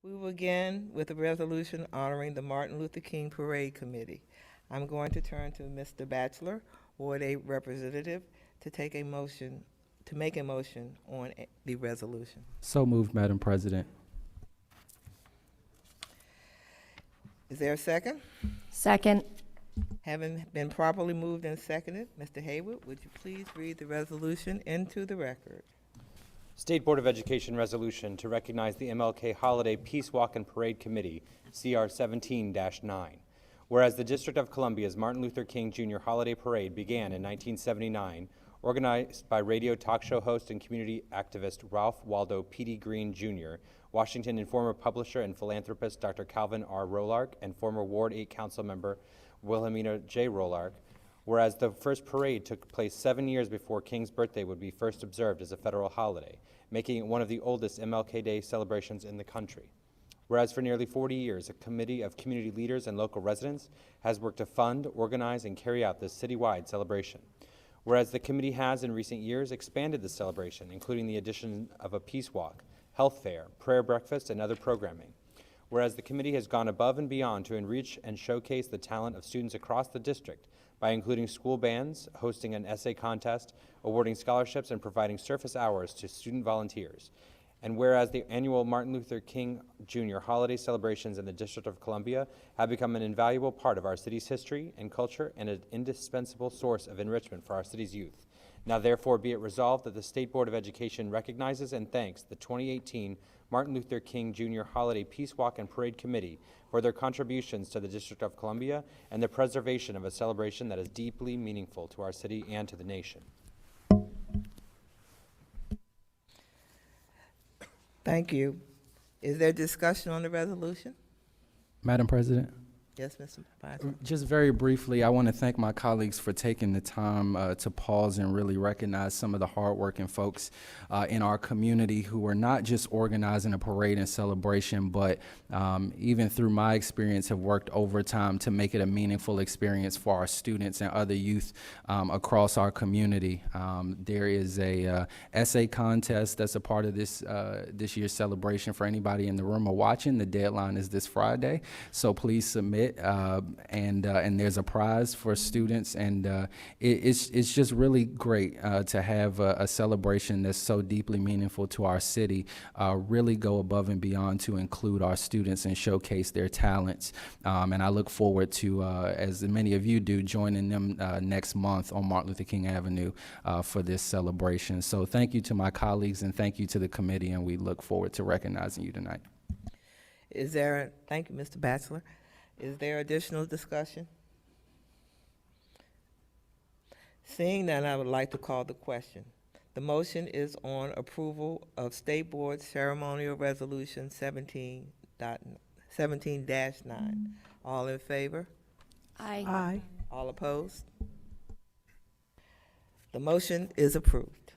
We will begin with a resolution honoring the Martin Luther King Parade Committee. I'm going to turn to Mr. Batchelor, Ward 8 Representative, to make a motion on the resolution. So moved, Madam President. Is there a second? Second. Having been properly moved and seconded, Mr. Haywood, would you please read the resolution into the record? State Board of Education resolution to recognize the MLK Holiday Peace Walk and Parade Committee, CR 17-9. Whereas the District of Columbia's Martin Luther King Jr. Holiday Parade began in 1979, organized by radio talk show host and community activist Ralph Waldo P.D. Green Jr., Washington and former publisher and philanthropist Dr. Calvin R. Rolark, and former Ward 8 Council member Wilhelmina J. Rolark. Whereas the first parade took place 7 years before King's birthday would be first observed as a federal holiday, making it one of the oldest MLK Day celebrations in the country. Whereas for nearly 40 years, a committee of community leaders and local residents has worked to fund, organize, and carry out this citywide celebration. Whereas the committee has in recent years expanded the celebration, including the addition of a peace walk, health fair, prayer breakfast, and other programming. Whereas the committee has gone above and beyond to enrich and showcase the talent of students across the district by including school bands, hosting an essay contest, awarding scholarships, and providing surface hours to student volunteers. And whereas the annual Martin Luther King Jr. holiday celebrations in the District of Columbia have become an invaluable part of our city's history and culture and an indispensable source of enrichment for our city's youth. Now therefore be it resolved that the State Board of Education recognizes and thanks the 2018 Martin Luther King Jr. Holiday Peace Walk and Parade Committee for their contributions to the District of Columbia and the preservation of a celebration that is deeply meaningful to our city and to the nation. Thank you. Is there discussion on the resolution? Madam President? Yes, Mr. Batchelor. Just very briefly, I want to thank my colleagues for taking the time to pause and really recognize some of the hardworking folks in our community who are not just organizing a parade and celebration, but even through my experience have worked overtime to make it a meaningful experience for our students and other youth across our community. There is a essay contest that's a part of this year's celebration for anybody in the room or watching. The deadline is this Friday, so please submit. And there's a prize for students, and it's just really great to have a celebration that's so deeply meaningful to our city, really go above and beyond to include our students and showcase their talents. And I look forward to, as many of you do, joining them next month on Martin Luther King Avenue for this celebration. So thank you to my colleagues and thank you to the committee, and we look forward to recognizing you tonight. Thank you, Mr. Batchelor. Is there additional discussion? Seeing none, I would like to call the question. The motion is on approval of State Board Ceremonial Resolution 17-9. All in favor? Aye. All opposed? The motion is approved.